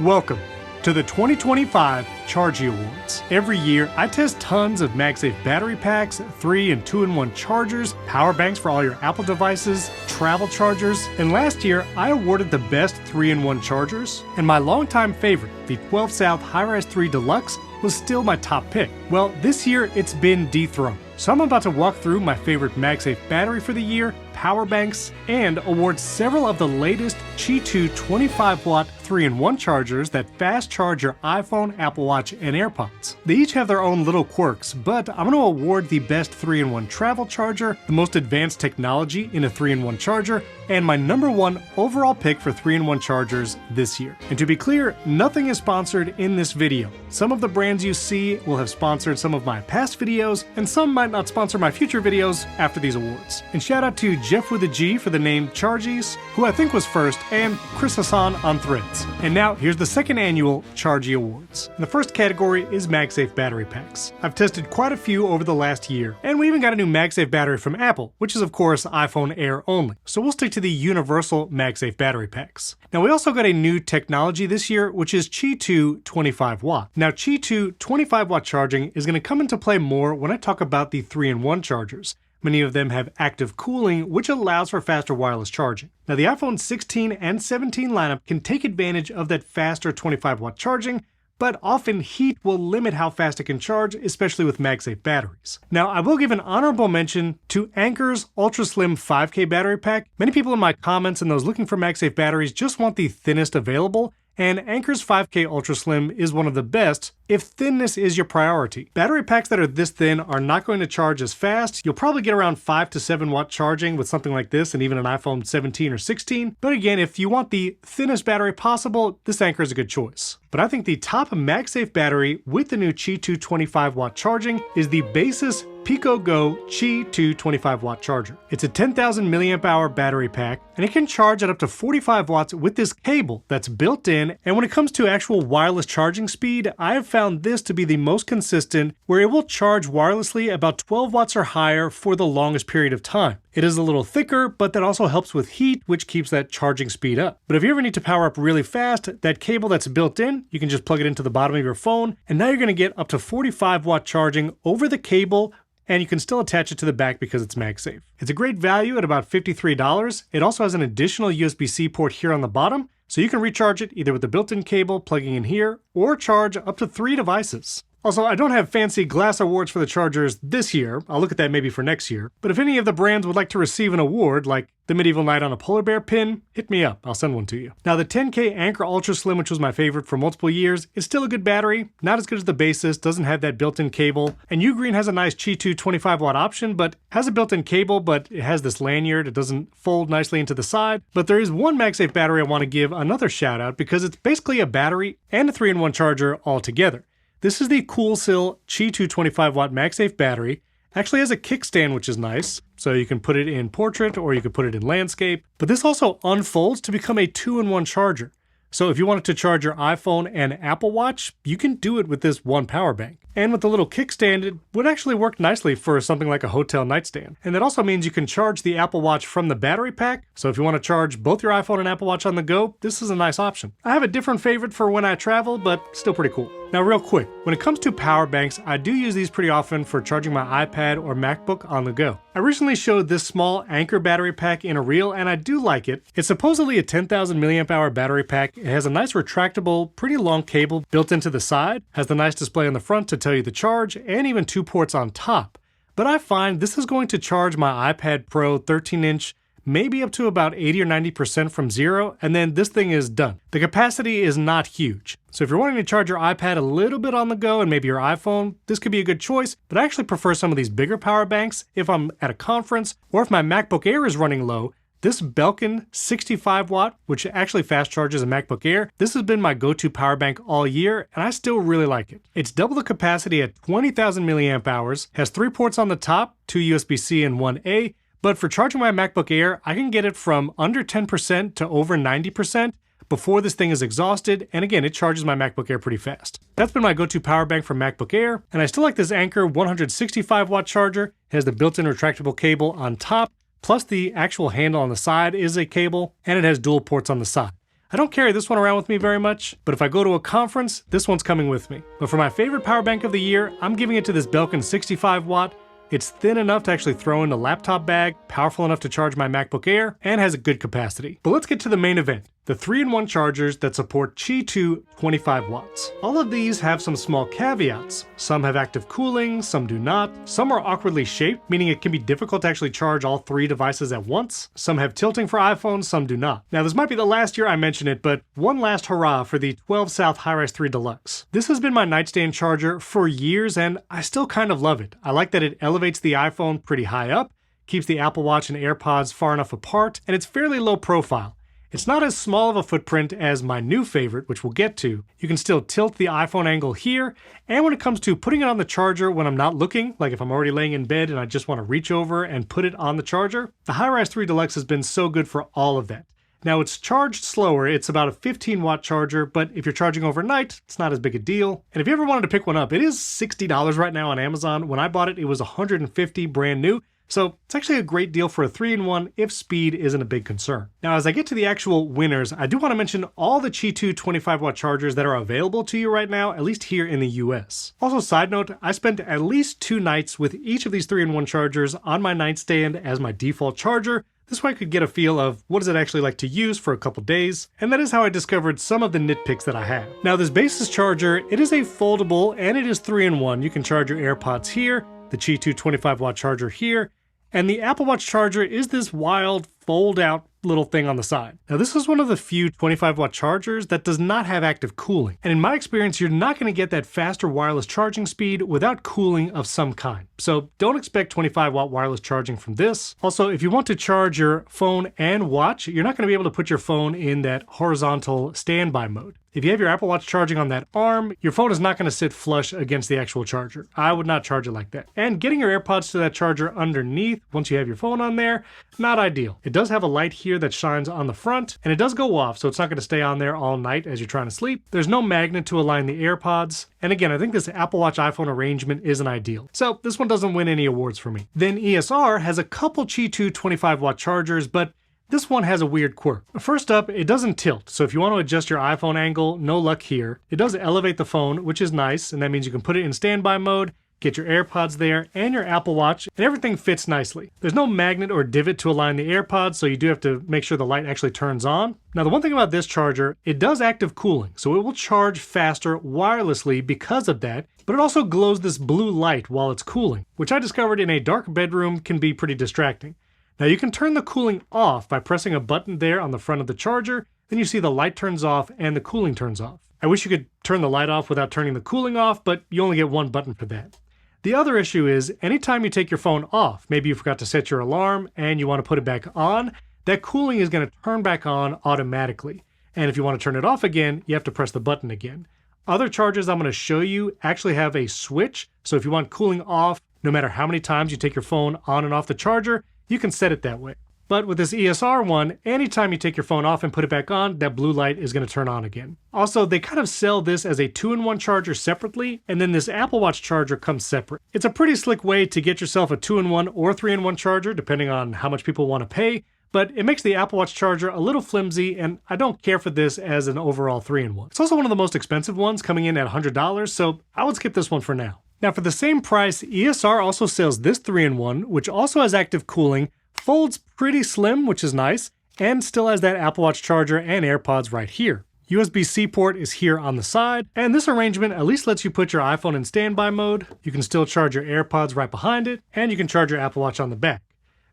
Welcome to the 2025 Chargie Awards. Every year, I test tons of MagSafe battery packs, 3- and 2-in-1 chargers, power banks for all your Apple devices, travel chargers, and last year, I awarded the best 3-in-1 chargers, and my longtime favorite, the 12 South HiRise 3 Deluxe, was still my top pick. Well, this year, it's been dethroned. So I'm about to walk through my favorite MagSafe battery for the year, power banks, and award several of the latest Qi2 25-watt 3-in-1 chargers that fast charge your iPhone, Apple Watch, and AirPods. They each have their own little quirks, but I'm going to award the best 3-in-1 travel charger, the most advanced technology in a 3-in-1 charger, and my #1 overall pick for 3-in-1 chargers this year. And to be clear, nothing is sponsored in this video. Some of the brands you see will have sponsored some of my past videos, and some might not sponsor my future videos after these awards. And shout out to Jeff with a G for the name Chargies, who I think was first, and Chris Hassan on Threads. And now, here's the second annual Chargie Awards. The first category is MagSafe battery packs. I've tested quite a few over the last year, and we even got a new MagSafe battery from Apple, which is of course iPhone Air only. So we'll stick to the universal MagSafe battery packs. Now we also got a new technology this year, which is Qi2 25-watt. Now Qi2 25-watt charging is going to come into play more when I talk about the 3-in-1 chargers. Many of them have active cooling, which allows for faster wireless charging. Now the iPhone 16 and 17 lineup can take advantage of that faster 25-watt charging, but often heat will limit how fast it can charge, especially with MagSafe batteries. Now, I will give an honorable mention to Anker's Ultra Slim 5K battery pack. Many people in my comments and those looking for MagSafe batteries just want the thinnest available, and Anker's 5K Ultra Slim is one of the best if thinness is your priority. Battery packs that are this thin are not going to charge as fast. You'll probably get around 5 to 7 watt charging with something like this and even an iPhone 17 or 16. But again, if you want the thinnest battery possible, this Anker is a good choice. But I think the top MagSafe battery with the new Qi2 25-watt charging is the Baseus Picogo Qi2 25-watt charger. It's a 10,000 milliamp hour battery pack, and it can charge at up to 45 watts with this cable that's built in. And when it comes to actual wireless charging speed, I have found this to be the most consistent, where it will charge wirelessly about 12 watts or higher for the longest period of time. It is a little thicker, but that also helps with heat, which keeps that charging speed up. But if you ever need to power up really fast, that cable that's built in, you can just plug it into the bottom of your phone, and now you're going to get up to 45 watt charging over the cable, and you can still attach it to the back because it's MagSafe. It's a great value at about $53. It also has an additional USB-C port here on the bottom, so you can recharge it either with the built-in cable plugging in here, or charge up to 3 devices. Also, I don't have fancy glass awards for the chargers this year. I'll look at that maybe for next year. But if any of the brands would like to receive an award, like the Medieval Knight on a polar bear pin, hit me up. I'll send one to you. Now, the 10K Anker Ultra Slim, which was my favorite for multiple years, is still a good battery. Not as good as the Baseus, doesn't have that built-in cable. And Ugreen has a nice Qi2 25-watt option, but has a built-in cable, but it has this lanyard. It doesn't fold nicely into the side. But there is one MagSafe battery I want to give another shout out because it's basically a battery and a 3-in-1 charger all together. This is the CoolSil Qi2 25-watt MagSafe battery. Actually has a kickstand, which is nice, so you can put it in portrait or you can put it in landscape. But this also unfolds to become a 2-in-1 charger. So if you wanted to charge your iPhone and Apple Watch, you can do it with this one power bank. And with the little kickstand, it would actually work nicely for something like a hotel nightstand. And that also means you can charge the Apple Watch from the battery pack. So if you want to charge both your iPhone and Apple Watch on the go, this is a nice option. I have a different favorite for when I travel, but still pretty cool. Now real quick, when it comes to power banks, I do use these pretty often for charging my iPad or MacBook on the go. I recently showed this small Anker battery pack in a reel, and I do like it. It's supposedly a 10,000 milliamp hour battery pack. It has a nice retractable, pretty long cable built into the side, has the nice display on the front to tell you the charge, and even 2 ports on top. But I find this is going to charge my iPad Pro 13-inch maybe up to about 80 or 90% from zero, and then this thing is done. The capacity is not huge. So if you're wanting to charge your iPad a little bit on the go and maybe your iPhone, this could be a good choice, but I actually prefer some of these bigger power banks if I'm at a conference or if my MacBook Air is running low. This Belkin 65 watt, which actually fast charges a MacBook Air, this has been my go-to power bank all year, and I still really like it. It's double the capacity at 20,000 milliamp hours, has 3 ports on the top, 2 USB-C and 1 A, but for charging my MacBook Air, I can get it from under 10% to over 90% before this thing is exhausted, and again, it charges my MacBook Air pretty fast. That's been my go-to power bank for MacBook Air, and I still like this Anker 165 watt charger. It has the built-in retractable cable on top, plus the actual handle on the side is a cable, and it has dual ports on the side. I don't carry this one around with me very much, but if I go to a conference, this one's coming with me. But for my favorite power bank of the year, I'm giving it to this Belkin 65 watt. It's thin enough to actually throw in a laptop bag, powerful enough to charge my MacBook Air, and has a good capacity. But let's get to the main event, the 3-in-1 chargers that support Qi2 25 watts. All of these have some small caveats. Some have active cooling, some do not. Some are awkwardly shaped, meaning it can be difficult to actually charge all 3 devices at once. Some have tilting for iPhones, some do not. Now this might be the last year I mention it, but one last hurrah for the 12 South HiRise 3 Deluxe. This has been my nightstand charger for years and I still kind of love it. I like that it elevates the iPhone pretty high up, keeps the Apple Watch and AirPods far enough apart, and it's fairly low profile. It's not as small of a footprint as my new favorite, which we'll get to. You can still tilt the iPhone angle here, and when it comes to putting it on the charger when I'm not looking, like if I'm already laying in bed and I just want to reach over and put it on the charger, the HiRise 3 Deluxe has been so good for all of that. Now it's charged slower, it's about a 15-watt charger, but if you're charging overnight, it's not as big a deal. And if you ever wanted to pick one up, it is $60 right now on Amazon. When I bought it, it was $150 brand new. So it's actually a great deal for a 3-in-1 if speed isn't a big concern. Now, as I get to the actual winners, I do want to mention all the Qi2 25-watt chargers that are available to you right now, at least here in the US. Also, side note, I spent at least 2 nights with each of these 3-in-1 chargers on my nightstand as my default charger. This way I could get a feel of what is it actually like to use for a couple days, and that is how I discovered some of the nitpicks that I have. Now this Baseus charger, it is a foldable and it is 3-in-1. You can charge your AirPods here, the Qi2 25-watt charger here, and the Apple Watch charger is this wild fold-out little thing on the side. Now this is one of the few 25-watt chargers that does not have active cooling. And in my experience, you're not going to get that faster wireless charging speed without cooling of some kind. So don't expect 25-watt wireless charging from this. Also, if you want to charge your phone and watch, you're not going to be able to put your phone in that horizontal standby mode. If you have your Apple Watch charging on that arm, your phone is not going to sit flush against the actual charger. I would not charge it like that. And getting your AirPods to that charger underneath, once you have your phone on there, not ideal. It does have a light here that shines on the front, and it does go off, so it's not going to stay on there all night as you're trying to sleep. There's no magnet to align the AirPods, and again, I think this Apple Watch iPhone arrangement isn't ideal. So this one doesn't win any awards for me. Then ESR has a couple Qi2 25-watt chargers, but this one has a weird quirk. First up, it doesn't tilt, so if you want to adjust your iPhone angle, no luck here. It does elevate the phone, which is nice, and that means you can put it in standby mode, get your AirPods there, and your Apple Watch, and everything fits nicely. There's no magnet or divot to align the AirPods, so you do have to make sure the light actually turns on. Now, the one thing about this charger, it does active cooling, so it will charge faster wirelessly because of that, but it also glows this blue light while it's cooling, which I discovered in a dark bedroom can be pretty distracting. Now you can turn the cooling off by pressing a button there on the front of the charger, then you see the light turns off and the cooling turns off. I wish you could turn the light off without turning the cooling off, but you only get one button for that. The other issue is anytime you take your phone off, maybe you forgot to set your alarm and you want to put it back on, that cooling is going to turn back on automatically. And if you want to turn it off again, you have to press the button again. Other chargers I'm going to show you actually have a switch, so if you want cooling off, no matter how many times you take your phone on and off the charger, you can set it that way. But with this ESR one, anytime you take your phone off and put it back on, that blue light is going to turn on again. Also, they kind of sell this as a 2-in-1 charger separately, and then this Apple Watch charger comes separate. It's a pretty slick way to get yourself a 2-in-1 or 3-in-1 charger, depending on how much people want to pay, but it makes the Apple Watch charger a little flimsy, and I don't care for this as an overall 3-in-1. It's also one of the most expensive ones, coming in at $100, so I would skip this one for now. Now for the same price, ESR also sells this 3-in-1, which also has active cooling, folds pretty slim, which is nice, and still has that Apple Watch charger and AirPods right here. USB-C port is here on the side, and this arrangement at least lets you put your iPhone in standby mode. You can still charge your AirPods right behind it, and you can charge your Apple Watch on the back.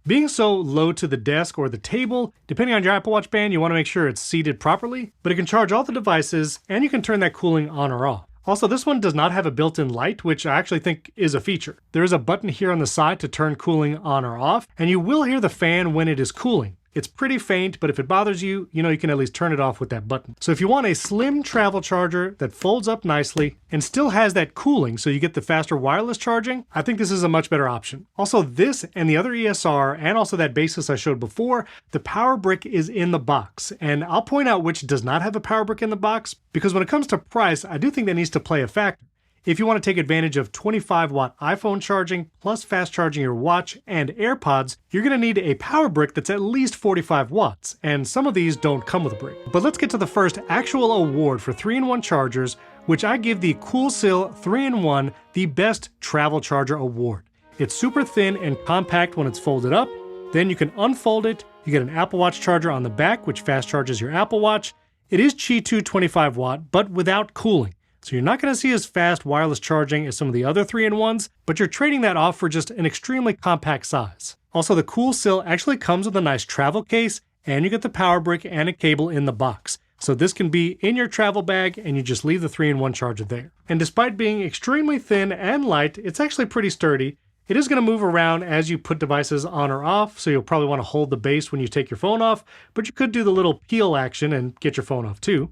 Being so low to the desk or the table, depending on your Apple Watch band, you want to make sure it's seated properly, but it can charge all the devices, and you can turn that cooling on or off. Also, this one does not have a built-in light, which I actually think is a feature. There is a button here on the side to turn cooling on or off, and you will hear the fan when it is cooling. It's pretty faint, but if it bothers you, you can at least turn it off with that button. So if you want a slim travel charger that folds up nicely and still has that cooling so you get the faster wireless charging, I think this is a much better option. Also, this and the other ESR and also that Baseus I showed before, the power brick is in the box. And I'll point out which does not have a power brick in the box because when it comes to price, I do think that needs to play a factor. If you want to take advantage of 25-watt iPhone charging, plus fast charging your watch and AirPods, you're going to need a power brick that's at least 45 watts, and some of these don't come with a brick. But let's get to the first actual award for 3-in-1 chargers, which I give the CoolSil 3-in-1 the Best Travel Charger Award. It's super thin and compact when it's folded up, then you can unfold it, you get an Apple Watch charger on the back, which fast charges your Apple Watch. It is Qi2 25-watt, but without cooling. So you're not going to see as fast wireless charging as some of the other 3-in-1s, but you're trading that off for just an extremely compact size. Also, the CoolSil actually comes with a nice travel case, and you get the power brick and a cable in the box. So this can be in your travel bag, and you just leave the 3-in-1 charger there. And despite being extremely thin and light, it's actually pretty sturdy. It is going to move around as you put devices on or off, so you'll probably want to hold the base when you take your phone off, but you could do the little peel action and get your phone off too.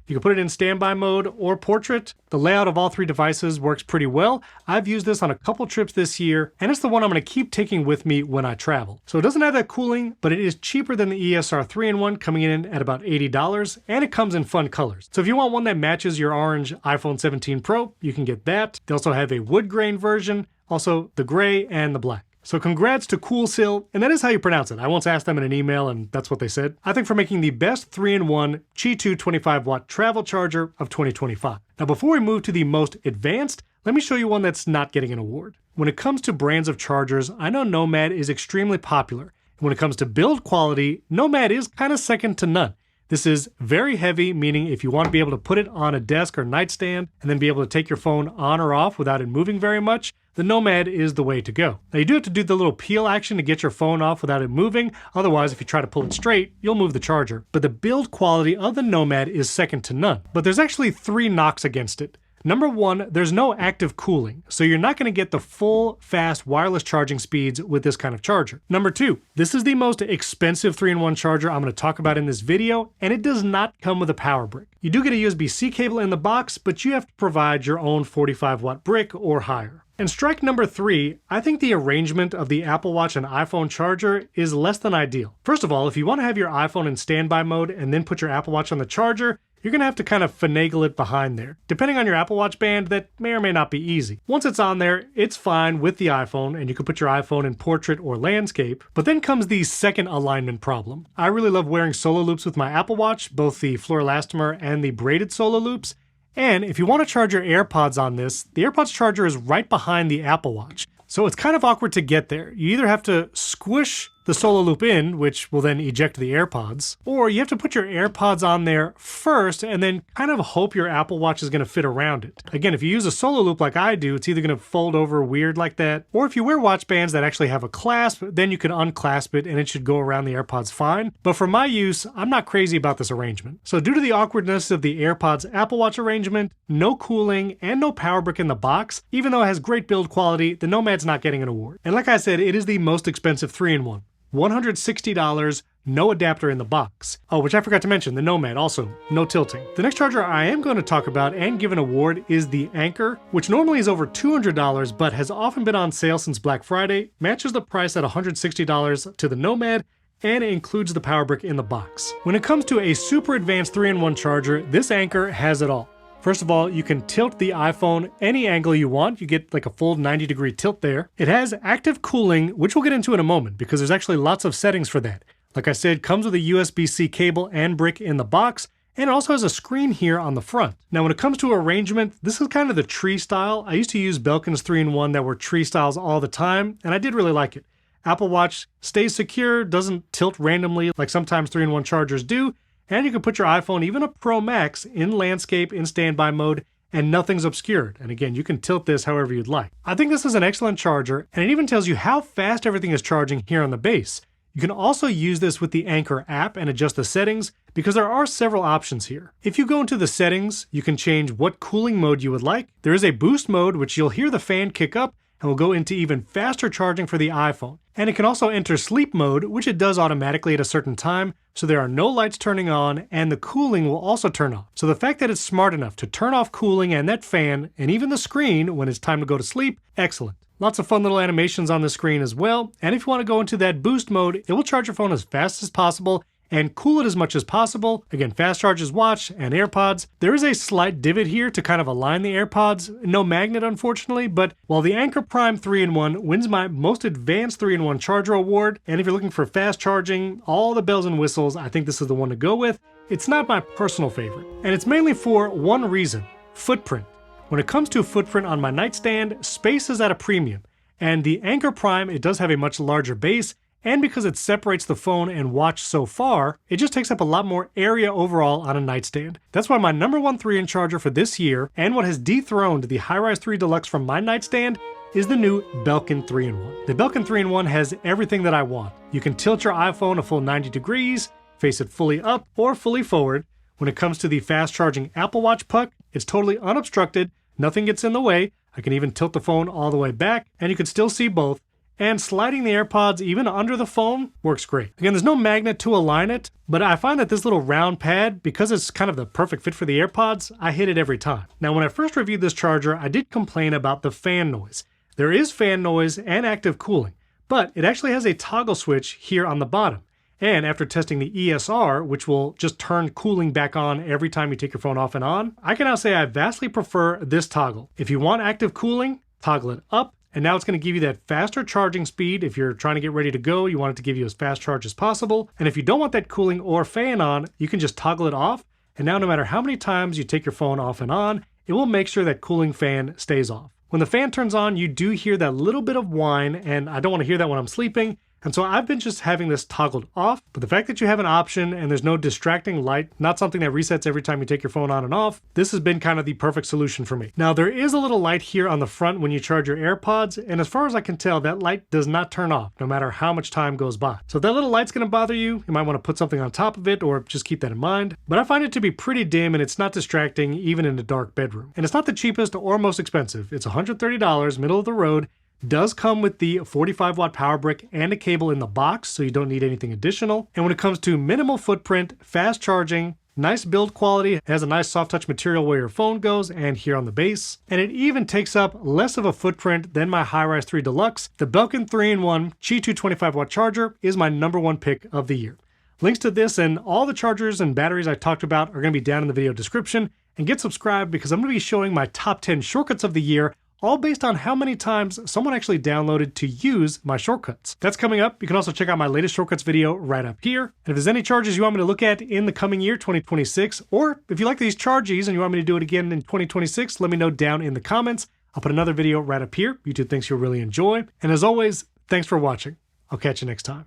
You can put it in standby mode or portrait. The layout of all three devices works pretty well. I've used this on a couple trips this year, and it's the one I'm going to keep taking with me when I travel. So it doesn't have that cooling, but it is cheaper than the ESR 3-in-1, coming in at about $80, and it comes in fun colors. So if you want one that matches your orange iPhone 17 Pro, you can get that. They also have a wood grain version, also the gray and the black. So congrats to CoolSil, and that is how you pronounce it. I once asked them in an email, and that's what they said. I think for making the best 3-in-1 Qi2 25-watt travel charger of 2025. Now before we move to the most advanced, let me show you one that's not getting an award. When it comes to brands of chargers, I know Nomad is extremely popular. And when it comes to build quality, Nomad is kind of second to none. This is very heavy, meaning if you want to be able to put it on a desk or nightstand and then be able to take your phone on or off without it moving very much, the Nomad is the way to go. Now you do have to do the little peel action to get your phone off without it moving. Otherwise, if you try to pull it straight, you'll move the charger. But the build quality of the Nomad is second to none. But there's actually 3 knocks against it. Number 1, there's no active cooling, so you're not going to get the full, fast wireless charging speeds with this kind of charger. Number 2, this is the most expensive 3-in-1 charger I'm going to talk about in this video, and it does not come with a power brick. You do get a USB-C cable in the box, but you have to provide your own 45-watt brick or higher. And strike number 3, I think the arrangement of the Apple Watch and iPhone charger is less than ideal. First of all, if you want to have your iPhone in standby mode and then put your Apple Watch on the charger, you're going to have to kind of finagle it behind there. Depending on your Apple Watch band, that may or may not be easy. Once it's on there, it's fine with the iPhone, and you can put your iPhone in portrait or landscape. But then comes the second alignment problem. I really love wearing solo loops with my Apple Watch, both the fluoroelastomer and the braided solo loops. And if you want to charge your AirPods on this, the AirPods charger is right behind the Apple Watch. So it's kind of awkward to get there. You either have to squish the solo loop in, which will then eject the AirPods, or you have to put your AirPods on there first and then kind of hope your Apple Watch is going to fit around it. Again, if you use a solo loop like I do, it's either going to fold over weird like that, or if you wear watch bands that actually have a clasp, then you can unclasp it and it should go around the AirPods fine. But for my use, I'm not crazy about this arrangement. So due to the awkwardness of the AirPods Apple Watch arrangement, no cooling, and no power brick in the box, even though it has great build quality, the Nomad's not getting an award. And like I said, it is the most expensive 3-in-1. $160, no adapter in the box. Oh, which I forgot to mention, the Nomad also, no tilting. The next charger I am going to talk about and give an award is the Anker, which normally is over $200 but has often been on sale since Black Friday, matches the price at $160 to the Nomad, and it includes the power brick in the box. When it comes to a super advanced 3-in-1 charger, this Anker has it all. First of all, you can tilt the iPhone any angle you want. You get like a full 90-degree tilt there. It has active cooling, which we'll get into in a moment because there's actually lots of settings for that. Like I said, comes with a USB-C cable and brick in the box, and it also has a screen here on the front. Now, when it comes to arrangement, this is kind of the tree style. I used to use Belkin's 3-in-1 that were tree styles all the time, and I did really like it. Apple Watch stays secure, doesn't tilt randomly like sometimes 3-in-1 chargers do, and you can put your iPhone, even a Pro Max, in landscape, in standby mode, and nothing's obscured. And again, you can tilt this however you'd like. I think this is an excellent charger, and it even tells you how fast everything is charging here on the base. You can also use this with the Anker app and adjust the settings, because there are several options here. If you go into the settings, you can change what cooling mode you would like. There is a boost mode, which you'll hear the fan kick up, and will go into even faster charging for the iPhone. And it can also enter sleep mode, which it does automatically at a certain time, so there are no lights turning on, and the cooling will also turn off. So the fact that it's smart enough to turn off cooling and that fan, and even the screen when it's time to go to sleep, excellent. Lots of fun little animations on the screen as well, and if you want to go into that boost mode, it will charge your phone as fast as possible, and cool it as much as possible. Again, fast charges watch and AirPods. There is a slight divot here to kind of align the AirPods. No magnet, unfortunately, but while the Anker Prime 3-in-1 wins my most advanced 3-in-1 charger award, and if you're looking for fast charging, all the bells and whistles, I think this is the one to go with. It's not my personal favorite, and it's mainly for one reason: footprint. When it comes to footprint on my nightstand, space is at a premium, and the Anker Prime, it does have a much larger base, and because it separates the phone and watch so far, it just takes up a lot more area overall on a nightstand. That's why my #1 3-in charger for this year, and what has dethroned the HiRise 3 Deluxe from my nightstand, is the new Belkin 3-in-1. The Belkin 3-in-1 has everything that I want. You can tilt your iPhone a full 90 degrees, face it fully up or fully forward. When it comes to the fast charging Apple Watch puck, it's totally unobstructed, nothing gets in the way. I can even tilt the phone all the way back, and you can still see both. And sliding the AirPods even under the phone works great. Again, there's no magnet to align it, but I find that this little round pad, because it's kind of the perfect fit for the AirPods, I hit it every time. Now, when I first reviewed this charger, I did complain about the fan noise. There is fan noise and active cooling, but it actually has a toggle switch here on the bottom. And after testing the ESR, which will just turn cooling back on every time you take your phone off and on, I can now say I vastly prefer this toggle. If you want active cooling, toggle it up. And now it's going to give you that faster charging speed. If you're trying to get ready to go, you want it to give you as fast charge as possible. And if you don't want that cooling or fan on, you can just toggle it off. And now no matter how many times you take your phone off and on, it will make sure that cooling fan stays off. When the fan turns on, you do hear that little bit of whine, and I don't want to hear that when I'm sleeping. And so I've been just having this toggled off, but the fact that you have an option and there's no distracting light, not something that resets every time you take your phone on and off, this has been kind of the perfect solution for me. Now, there is a little light here on the front when you charge your AirPods, and as far as I can tell, that light does not turn off no matter how much time goes by. So if that little light's gonna bother you, you might wanna put something on top of it or just keep that in mind. But I find it to be pretty dim and it's not distracting even in a dark bedroom. And it's not the cheapest or most expensive. It's $130, middle of the road. Does come with the 45-watt power brick and a cable in the box, so you don't need anything additional. And when it comes to minimal footprint, fast charging, nice build quality, it has a nice soft touch material where your phone goes and here on the base. And it even takes up less of a footprint than my HiRise 3 Deluxe. The Belkin 3-in-1 Qi2 25-watt charger is my #1 pick of the year. Links to this and all the chargers and batteries I talked about are going to be down in the video description. And get subscribed because I'm going to be showing my top 10 shortcuts of the year, all based on how many times someone actually downloaded to use my shortcuts. That's coming up. You can also check out my latest shortcuts video right up here. And if there's any charges you want me to look at in the coming year, 2026, or if you like these Chargies and you want me to do it again in 2026, let me know down in the comments. I'll put another video right up here YouTube thinks you'll really enjoy. And as always, thanks for watching. I'll catch you next time.